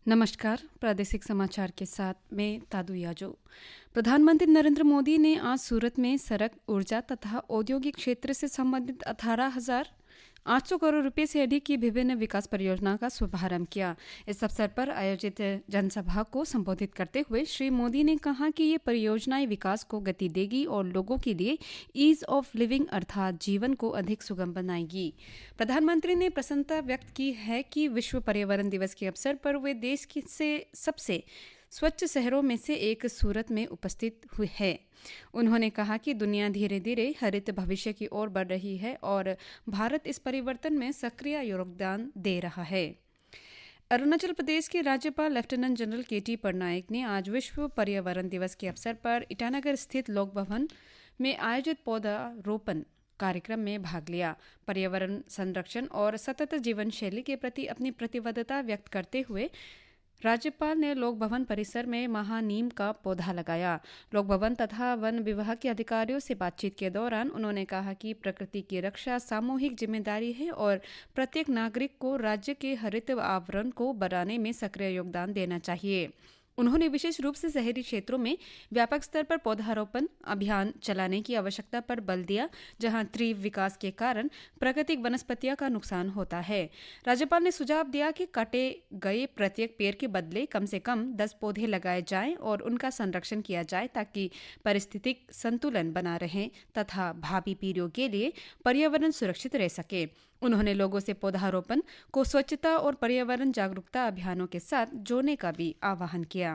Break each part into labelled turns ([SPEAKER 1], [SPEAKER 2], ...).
[SPEAKER 1] नमस्कार। प्रादेशिक समाचार के साथ मैं तादू याजो। प्रधानमंत्री नरेंद्र मोदी ने आज सूरत में सड़क, ऊर्जा तथा औद्योगिक क्षेत्र से संबंधित 18,800 करोड़ रुपए से अधिक की विभिन्न विकास परियोजनाओं का शुभारंभ किया। इस अवसर पर आयोजित जनसभा को संबोधित करते हुए श्री मोदी ने कहा कि ये परियोजनाएं विकास को गति देगी और लोगों के लिए ईज ऑफ लिविंग अर्थात जीवन को अधिक सुगम बनाएगी। प्रधानमंत्री ने प्रसन्नता व्यक्त की है कि विश्व पर्यावरण दिवस के अवसर पर वे देश से सबसे स्वच्छ शहरों में से एक सूरत में उपस्थित हुए हैं। उन्होंने कहा कि दुनिया धीरे धीरे हरित भविष्य की ओर बढ़ रही है और भारत इस परिवर्तन में सक्रिय योगदान दे रहा है। अरुणाचल प्रदेश के राज्यपाल लेफ्टिनेंट जनरल केटी पटनायक ने आज विश्व पर्यावरण दिवस के अवसर पर ईटानगर स्थित लोक भवन में आयोजित पौधारोपण कार्यक्रम में भाग लिया। पर्यावरण संरक्षण और सतत जीवन शैली के प्रति अपनी प्रतिबद्धता व्यक्त करते हुए राज्यपाल ने लोक भवन परिसर में महानीम का पौधा लगाया। लोक भवन तथा वन विभाग के अधिकारियों से बातचीत के दौरान उन्होंने कहा कि प्रकृति की रक्षा सामूहिक जिम्मेदारी है और प्रत्येक नागरिक को राज्य के हरित आवरण को बढ़ाने में सक्रिय योगदान देना चाहिए। उन्होंने विशेष रूप से शहरी क्षेत्रों में व्यापक स्तर पर पौधारोपण अभियान चलाने की आवश्यकता पर बल दिया, जहां तीव्र विकास के कारण प्राकृतिक वनस्पतियों का नुकसान होता है। राज्यपाल ने सुझाव दिया कि काटे गए प्रत्येक पेड़ के बदले कम से कम 10 पौधे लगाए जाएं और उनका संरक्षण किया जाए ताकि पारिस्थितिक संतुलन बना रहे तथा भावी पीढ़ियों के लिए पर्यावरण सुरक्षित रह सके। उन्होंने लोगों से पौधारोपण को स्वच्छता और पर्यावरण जागरूकता अभियानों के साथ जोड़ने का भी आह्वान किया।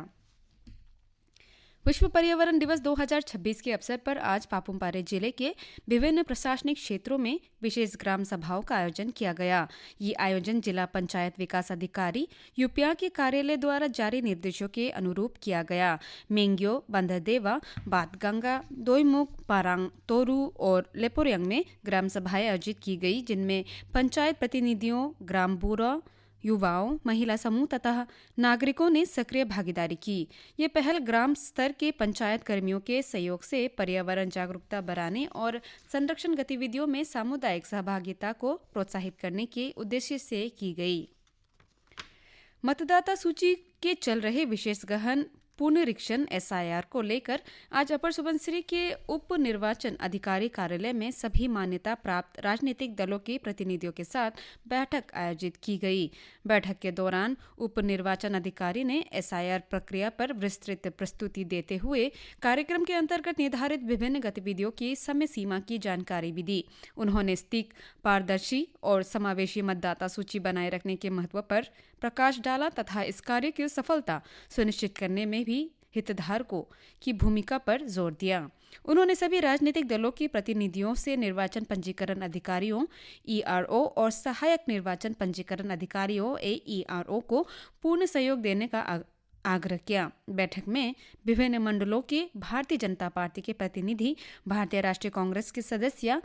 [SPEAKER 1] विश्व पर्यावरण दिवस 2026 के अवसर पर आज पापुम-पारे जिले के विभिन्न प्रशासनिक क्षेत्रों में विशेष ग्राम सभाओं का आयोजन किया गया। ये आयोजन जिला पंचायत विकास अधिकारी यूपिया के कार्यालय द्वारा जारी निर्देशों के अनुरूप किया गया। मेंग्यो, बंदरदेवा, बातगंगा, दोईमुख, पारांग, तोरू और लेपोरियांग में ग्राम सभाएं आयोजित की गई, जिनमें पंचायत प्रतिनिधियों, ग्राम बूढ़ा, युवाओं, महिला समूह तथा नागरिकों ने सक्रिय भागीदारी की। ये पहल ग्राम स्तर के पंचायत कर्मियों के सहयोग से पर्यावरण जागरूकता बढ़ाने और संरक्षण गतिविधियों में सामुदायिक सहभागिता को प्रोत्साहित करने के उद्देश्य से की गई। मतदाता सूची के चल रहे विशेष गहन पुनरीक्षण SIR को लेकर आज अपर सुबनसिरी के उप निर्वाचन अधिकारी कार्यालय में सभी मान्यता प्राप्त राजनीतिक दलों के प्रतिनिधियों के साथ बैठक आयोजित की गई। बैठक के दौरान उप निर्वाचन अधिकारी ने SIR प्रक्रिया पर विस्तृत प्रस्तुति देते हुए कार्यक्रम के अंतर्गत निर्धारित विभिन्न गतिविधियों की समय सीमा की जानकारी भी दी। उन्होंने सटीक, पारदर्शी और समावेशी मतदाता सूची बनाए रखने के महत्व पर प्रकाश डाला तथा इस कार्य की सफलता सुनिश्चित करने में भी हितधारकों की भूमिका पर जोर दिया। उन्होंने सभी राजनीतिक दलों के प्रतिनिधियों से निर्वाचन पंजीकरण अधिकारियों ERO और सहायक निर्वाचन पंजीकरण अधिकारियों AERO को पूर्ण सहयोग देने का आग्रह किया। बैठक में विभिन्न मंडलों के भारतीय जनता पार्टी के प्रतिनिधि, भारतीय राष्ट्रीय कांग्रेस के सदस्य,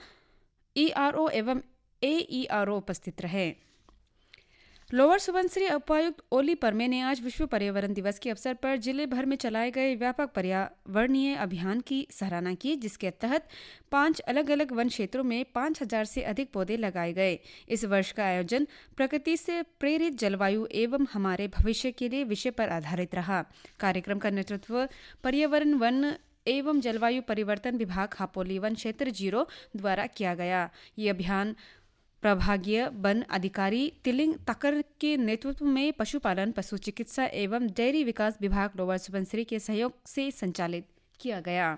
[SPEAKER 1] ERO एवं AERO उपस्थित रहे। लोअर सुबनसिरी उपायुक्त ओली परमे ने आज विश्व पर्यावरण दिवस के अवसर पर जिले भर में चलाए गए व्यापक पर्यावरणीय अभियान की सराहना की, जिसके तहत 5 अलग अलग वन क्षेत्रों में 5,000 से अधिक पौधे लगाए गए। इस वर्ष का आयोजन प्रकृति से प्रेरित जलवायु एवं हमारे भविष्य के लिए विषय पर आधारित रहा। कार्यक्रम का नेतृत्व पर्यावरण, वन एवं जलवायु परिवर्तन विभाग हापोली वन क्षेत्र 0 द्वारा किया गया। ये अभियान प्रभागीय वन अधिकारी तिलिंग तकर के नेतृत्व में पशुपालन, पशु चिकित्सा एवं डेयरी विकास विभाग लोअर सुबनसिरी के सहयोग से संचालित किया गया।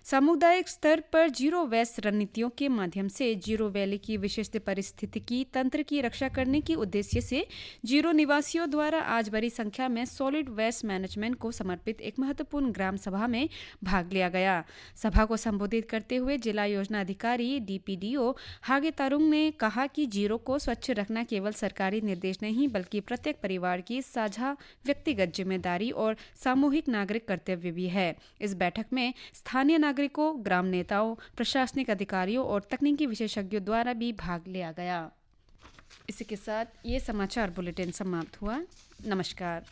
[SPEAKER 1] सामुदायिक स्तर पर जीरो वेस्ट रणनीतियों के माध्यम से जीरो वैली की विशिष्ट पारिस्थितिकी तंत्र की रक्षा करने के उद्देश्य से जीरो निवासियों द्वारा आज बड़ी संख्या में सॉलिड वेस्ट मैनेजमेंट को समर्पित एक महत्वपूर्ण ग्राम सभा में भाग लिया गया। सभा को संबोधित करते हुए जिला योजना अधिकारी DPDO हागे तारुंग ने कहा कि जीरो को स्वच्छ रखना केवल सरकारी निर्देश नहीं बल्कि प्रत्येक परिवार की साझा व्यक्तिगत जिम्मेदारी और सामूहिक नागरिक कर्तव्य भी है। इस बैठक में स्थानीय नागरिकों, ग्राम नेताओं, प्रशासनिक अधिकारियों और तकनीकी विशेषज्ञों द्वारा भी भाग लिया गया। इसी के साथ ये समाचार बुलेटिन समाप्त हुआ। नमस्कार।